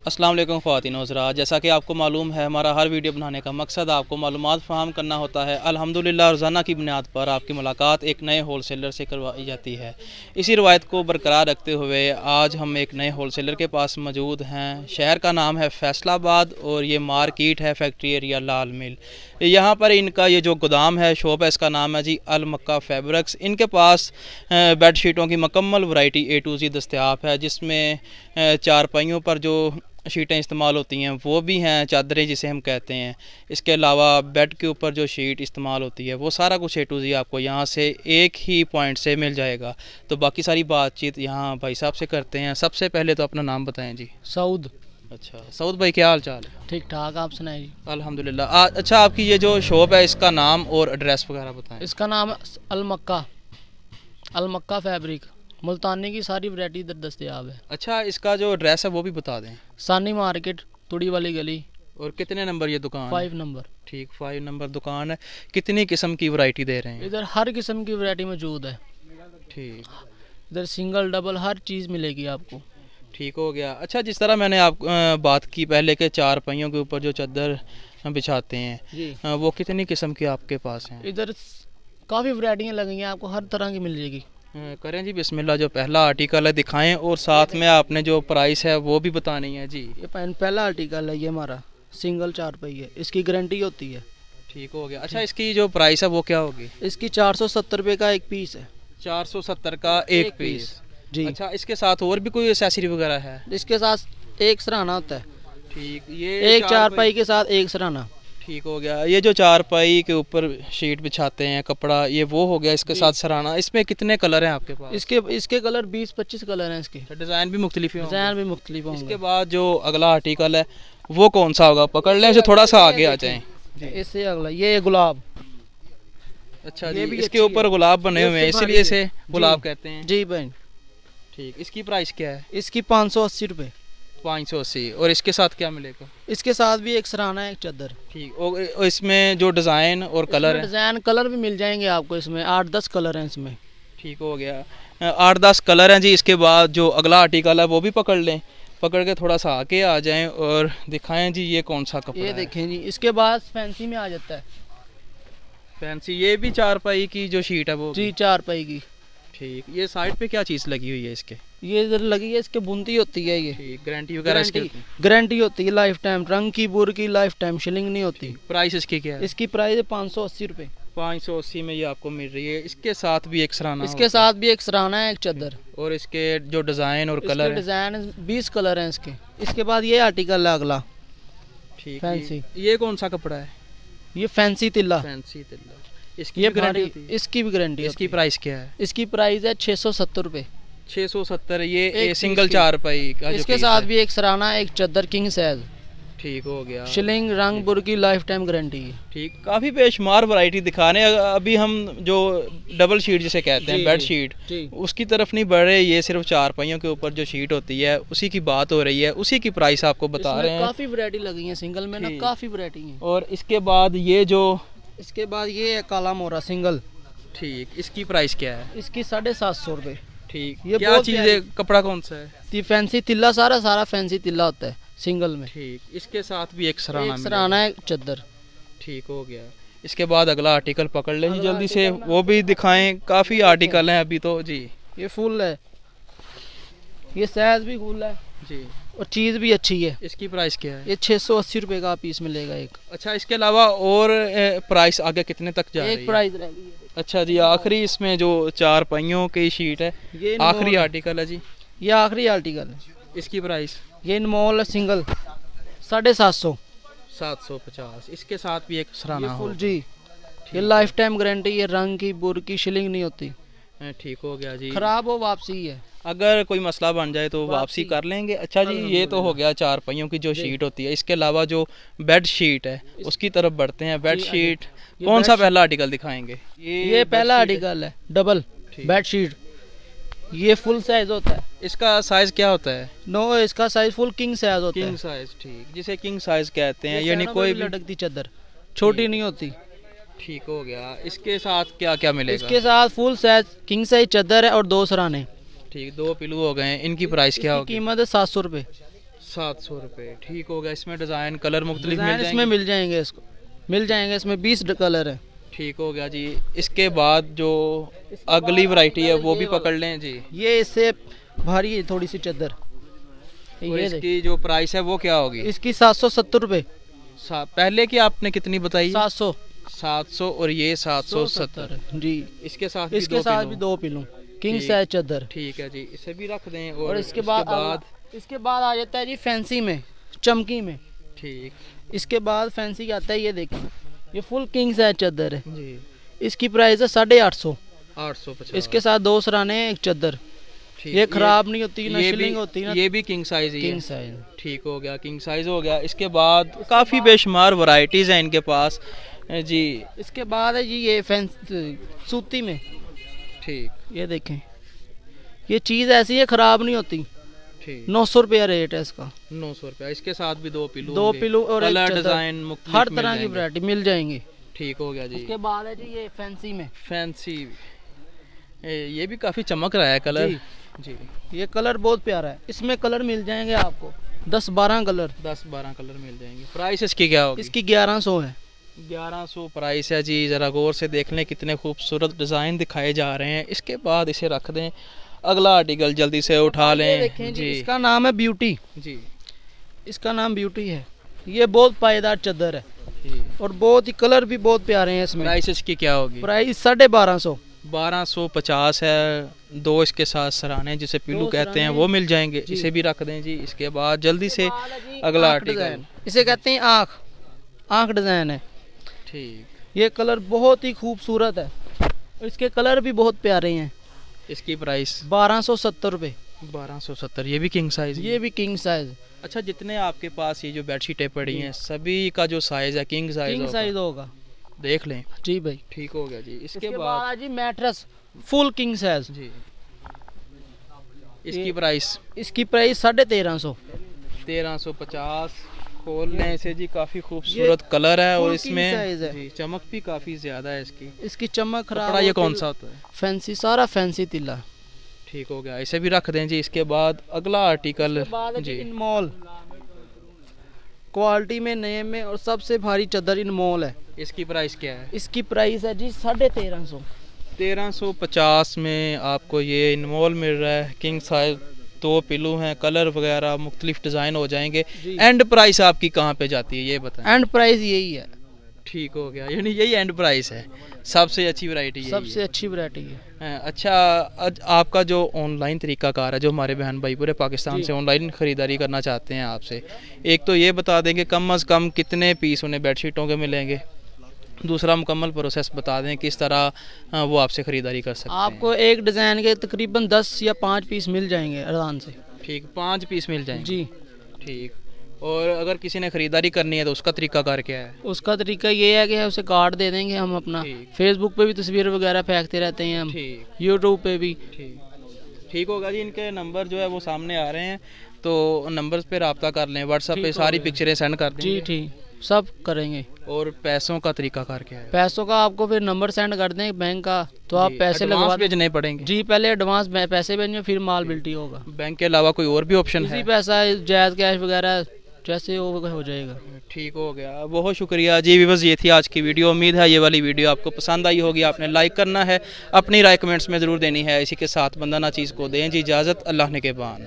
अस्सलाम वालेकुम ख़वातीन व हज़रात, जैसा कि आपको मालूम है हमारा हर वीडियो बनाने का मकसद आपको मालूमात फ़राहम करना होता है। अल्हम्दुलिल्लाह रोज़ाना की बुनियाद पर आपकी मुलाकात एक नए होल सेलर से करवाई जाती है। इसी रवायत को बरकरार रखते हुए आज हम एक नए होल सेलर के पास मौजूद हैं। शहर का नाम है फैसलाबाद और ये मार्केट है फैक्ट्री एरिया लाल मिल। यहाँ पर इनका ये जो गोदाम है, शॉप है, इसका नाम है जी अल मक्का फैब्रिक्स। इनके पास बेड शीटों की मुकम्मल वैरायटी A to Z दस्तयाब है, जिसमें चारपाइयों पर जो शीटें इस्तेमाल होती हैं वो भी हैं, चादरें जिसे हम कहते हैं। इसके अलावा बेड के ऊपर जो शीट इस्तेमाल होती है वो सारा कुछ A to Z आपको यहाँ से एक ही पॉइंट से मिल जाएगा। तो बाकी सारी बातचीत यहाँ भाई साहब से करते हैं। सबसे पहले तो अपना नाम बताएं जी। सऊद। अच्छा सऊद भाई, क्या हाल चाल है? ठीक ठाक, आप सुनाए जी। अल्हम्दुलिल्लाह। अच्छा, आपकी ये जो शॉप है इसका नाम और एड्रेस वगैरह बताएं। इसका नाम है अल मक्का फैब्रिक। मुल्तानी की सारी वैरायटी इधर दस्तयाब है। अच्छा, इसका जो एड्रेस है वो भी बता दें। सानी मार्केट, तुड़ी वाली गली। और कितने नंबर ये दुकान? 5 नंबर। ठीक, 5 नंबर दुकान है। कितनी किस्म की वैरायटी दे रहे हैं? इधर हर किस्म की वैरायटी मौजूद है। ठीक, इधर सिंगल डबल हर चीज़ मिलेगी आपको। ठीक हो गया। अच्छा, जिस तरह मैंने आप बात की पहले के चार पहियों के ऊपर जो चादर बिछाते हैं जी, वो कितनी किस्म की आपके पास हैं? इधर काफ़ी वैरायटियाँ लगी हैं, आपको हर तरह की मिल जाएगी। करें जी बिस्मिल्लाह। जो पहला आर्टिकल है दिखाएं और साथ में आपने जो प्राइस है वो भी बतानी है जी। ये पहला आर्टिकल है, ये हमारा सिंगल चारपाई है, इसकी गारंटी होती है। ठीक हो गया। अच्छा, इसकी जो प्राइस है वो क्या होगी? इसकी 470 रुपये का एक पीस है। 470 का एक पीस जी। अच्छा, इसके साथ और भी कोई एक्सेसरी वगैरह है? इसके साथ एक सराहना होता है। ठीक, ये एक चारपाई के साथ एक सराहना। ठीक हो गया। ये जो चारपाई के ऊपर शीट बिछाते हैं कपड़ा, ये वो हो गया, इसके साथ सराहना। इसमें कितने कलर हैं आपके पास? इसके कलर 20-25 कलर हैं इसके। डिज़ाइन भी मुख्तलिफ हैं? डिज़ाइन भी मुख्तलिफ होंगे। इसके बाद जो अगला आर्टिकल है वो कौन सा होगा? पकड़ लें, जो थोड़ा सा आगे आ जाएं। इससे अगला ये गुलाब। अच्छा जी, इसके ऊपर गुलाब बने हुए हैं इसलिए इसे गुलाब कहते हैं जी भाई। ठीक, इसकी प्राइस क्या है? इसकी 580 रुपये। 580। और इसके साथ क्या मिलेगा? इसके साथ भी एक सराहना है, एक चादर। ठीक, और इसमें जो डिज़ाइन और कलर है? डिज़ाइन कलर भी मिल जाएंगे आपको, इसमें 8-10 कलर हैं इसमें। ठीक हो गया, 8-10 कलर हैं जी। इसके बाद जो अगला आर्टिकल है वो भी पकड़ लें, पकड़ के थोड़ा सा आगे आ जाएं और दिखाएं जी ये कौन सा कपड़ा ये देखें जी। इसके बाद फैंसी में आ जाता है। फैंसी, ये भी चारपाई की जो शीट है वो? जी, चारपाई की। ठीक, ये साइड पे क्या चीज़ लगी हुई है इसके? ये इधर लगी है, इसके बुनती होती है ये। ठीक, गारंटी वगैरह इसकी? गारंटी होती है लाइफ टाइम, रंग की बुर की लाइफ टाइम, शिलिंग नहीं होती। प्राइस इसकी क्या है? इसकी प्राइस है 580 रुपये। 580 में ये आपको मिल रही है। इसके साथ भी एक सराहना? इसके साथ भी एक सराहना है, एक चादर। और इसके जो डिज़ाइन और कलर? डिज़ाइन 20 कलर हैं इसके। इसके बाद ये आर्टिकल है अगला। ठीक, फैंसी। ये कौन सा कपड़ा है? ये फैंसी तिल्ला। फैंसी तिल्ला। इसकी ये भी गारंटी होती है? इसकी भी गारंटी। इसकी प्राइस क्या है? इसकी प्राइस है 670 रुपये। 670। ये एक सिंगल चारपाई का इसके साथ भी एक सराहना, एक चादर, किंग साइज। ठीक हो गया। शिलिंग रंग बुर की लाइफ टाइम गारंटी है। ठीक, काफ़ी बेशुमार वैरायटी दिखा रहे हैं। अभी हम जो डबल शीट जिसे कहते हैं, बेड शीट, उसकी तरफ नहीं बढ़ रहे। ये सिर्फ चारपाइयों के ऊपर जो शीट होती है उसी की बात हो रही है, उसी की प्राइस आपको बता रहे हैं। काफ़ी वैरायटी लगी है सिंगल में ना, काफ़ी वैरायटी है। और इसके बाद ये जो इसके बाद ये है काला मोरा सिंगल। ठीक, इसकी प्राइस क्या है? इसकी 750 रुपये। ठीक, ये क्या चीज़ है? कपड़ा कौन सा है? ये फैंसी तिल्ला, सारा फैंसी तिल्ला होता है सिंगल में। ठीक, इसके साथ भी एक सराहना है, चादर। ठीक हो गया। इसके बाद अगला आर्टिकल पकड़ लें जल्दी से, वो भी दिखाएं। काफ़ी आर्टिकल हैं अभी तो जी। ये फुल है, ये साइज भी फुल है जी, और चीज़ भी अच्छी है। इसकी प्राइस क्या है? ये 680 रुपये का पीस मिलेगा एक। अच्छा, इसके अलावा और प्राइस आगे कितने तक जा रही है? एक प्राइस रह गई है। अच्छा जी, आखिरी इसमें जो चार पहियों की शीट है, ये आखिरी आर्टिकल है जी। ये आखिरी आर्टिकल है। इसकी प्राइस? ये इनमोल है सिंगल, 750। 750। इसके साथ भी एक सराहना फुल जी। ये लाइफ टाइम गारंटी, ये रंग की बुर की शिलिंग नहीं होती। ठीक हो गया जी। खराब हो वापसी है, अगर कोई मसला बन जाए तो वापसी कर लेंगे। अच्छा जी, ये तो हो गया चार पहियों की जो शीट होती है। इसके अलावा जो बेड शीट है उसकी तरफ बढ़ते हैं। बेड शीट कौन सा पहला आर्टिकल दिखाएंगे? ये पहला आर्टिकल है, डबल बेड शीट। ये फुल साइज होता है। इसका साइज क्या होता है? नो, इसका साइज फुल किंग साइज होता है। King size. ठीक, जिसे किंग साइज कहते हैं, यानी कोई भी लटकती चादर, छोटी नहीं होती। ठीक हो गया। इसके साथ क्या क्या मिलेगा? इसके साथ फुल साइज किंग साइज चादर है और 2 सराहने। ठीक, 2 पिलो हो गए। इनकी प्राइस क्या होगी? कीमत है 700 रुपये। 700 रुपये, ठीक हो गया। इसमें डिज़ाइन कलर मुख्तलिफ मिल डिज़ाइन जाएंगे? इसमें मिल जाएंगे, इसको मिल जाएंगे, इसमें 20 कलर है। ठीक हो गया जी। इसके बाद जो अगली वैरायटी है वो भी पकड़ लें जी। ये इससे भारी है थोड़ी सी चादर, और ये इसकी जो प्राइस है वो क्या होगी? इसकी 770 रुपये। पहले की आपने कितनी बताई? 700 700 और ये 770 जी। इसके साथ इसके साथ भी 2 पिलो किंग ठीक। साइज चादर। ठीक है जी, इसे भी रख दें। और इसके बाद आ जाता है जी फैंसी में, चमकी में। ठीक, इसके बाद फैंसी का आता है, ये देखें, ये फुल किंग साइज चादर है जी। इसकी प्राइस है 850। 850। इसके साथ 2 सराने हैं, एक चादर। ठीक, ये खराब नहीं होती ना, ये शिलिंग भी होती ना। ये भी किंग साइज ही किंग है। साइज। ठीक हो गया, किंग साइज हो गया। इसके बाद काफ़ी बेशुमार वैरायटीज़ हैं इनके पास जी। इसके बाद है जी ये फैंसी सूती में। ठीक, ये देखें, ये चीज़ ऐसी है, खराब नहीं होती। ठीक, 900 रुपया रेट है इसका। 900 रुपया। इसके साथ भी 2 पिलो 2 पिलो और एक कलर चादर। डिजाइन हर तरह की वैरायटी मिल जाएंगी। ठीक हो गया जी। इसके बाद है जी ये फैंसी में। फैंसी, ये भी काफ़ी चमक रहा है कलर जी। ये कलर बहुत प्यारा है, इसमें कलर मिल जाएंगे आपको 10-12 कलर। 10-12 कलर मिल जाएंगे। प्राइस इसकी क्या होगी? इसकी 1100 है। 1100 प्राइस है जी। ज़रा गौर से देख लें, कितने खूबसूरत डिज़ाइन दिखाए जा रहे हैं। इसके बाद इसे रख दें। अगला आर्टिकल जल्दी से उठा लें देखें जी। इसका नाम है ब्यूटी। जी, इसका नाम ब्यूटी है। ये बहुत पायदार चादर है जी। और बहुत ही कलर भी बहुत प्यारे हैं इसमें। प्राइस इसकी क्या होगी? प्राइस 1250। 1250 है। 2 इसके साथ सराने जिसे पिल्लू कहते हैं वो मिल जाएंगे। इसे भी रख दें जी। इसके बाद जल्दी से अगला आर्टिकल, इसे कहते हैं आँख डिज़ाइन है। ठीक, ये कलर बहुत ही खूबसूरत है और इसके कलर भी बहुत प्यारे हैं। इसकी प्राइस 1270 रुपये। 1270। ये भी किंग साइज? ये भी किंग साइज। अच्छा, जितने आपके पास ये जो बेडशीटें पड़ी हैं सभी का जो साइज है किंग साइज होगा। देख लें जी भाई। ठीक हो गया जी। इसके बाद बाद जी मैट्रेस फुल किंग साइज जी। इसकी प्राइस? इसकी प्राइस 1350। 1350। खोलने से जी काफ़ी खूबसूरत कलर है और full इसमें king size है। जी चमक भी काफ़ी ज़्यादा है इसकी। इसकी चमक खराब कपड़ा ये होती कौन सा होता है? फैंसी, सारा फैंसी तिल्ला। ठीक हो गया, इसे भी रख दें जी। इसके बाद अगला आर्टिकल जी। इनमोल क्वालिटी में, नए में और सबसे भारी चादर इनमोल है। इसकी प्राइस क्या है? इसकी प्राइस है जी 1350। 1350 में आपको ये इनमोल मिल रहा है। किंग साइज, 2 पिलो हैं, कलर वगैरह मुख्तलिफ डिज़ाइन हो जाएंगे। एंड प्राइस आपकी कहाँ पे जाती है ये बताएं? एंड प्राइस यही है। ठीक हो गया, यानी यही एंड प्राइस है। सबसे अच्छी वैरायटी सबसे अच्छी वैरायटी है। अच्छा, आपका जो ऑनलाइन तरीकाकार है, जो हमारे बहन भाई पूरे पाकिस्तान से ऑनलाइन ख़रीदारी करना चाहते हैं आपसे, एक तो ये बता दें कि कम अज़ कम कितने पीस उन्हें बेडशीटों के मिलेंगे। दूसरा मुकम्मल प्रोसेस बता दें किस तरह वो आपसे ख़रीदारी कर सकते हैं। आपको एक डिज़ाइन के तकरीबन 10 या 5 पीस मिल जाएंगे आराम से। ठीक, 5 पीस मिल जाएंगे जी। ठीक। और अगर किसी ने ख़रीदारी करनी है तो उसका तरीकाकार क्या है? उसका तरीका ये है कि उसे कार्ड दे देंगे हम अपना। फेसबुक पे भी तस्वीर वगैरह फेंकते रहते हैं हम, यूट्यूब पे भी। ठीक होगा जी। इनके नंबर जो है वो सामने आ रहे हैं, तो नंबर्स पे रब्ता कर लें। व्हाट्सएप पे सारी पिक्चरें सेंड कर देंगे। जी ठीक, सब करेंगे। और पैसों का तरीकाकार क्या है? पैसों का आपको फिर नंबर सेंड कर दें बैंक का, तो आप पैसे लगवा भेजने पड़ेंगे जी। पहले एडवांस पैसे भेजेंगे, फिर माल बिल्टी होगा। बैंक के अलावा कोई और भी ऑप्शन है? पैसा जायज़ कैश वगैरह जैसे हो जाएगा। ठीक हो गया, बहुत शुक्रिया जी। व्यूअर्स, ये थी आज की वीडियो। उम्मीद है ये वाली वीडियो आपको पसंद आई होगी। आपने लाइक करना है, अपनी राय कमेंट्स में ज़रूर देनी है। इसी के साथ बंदा ना चीज़ को दें जी इजाज़त। अल्लाह ने के बान।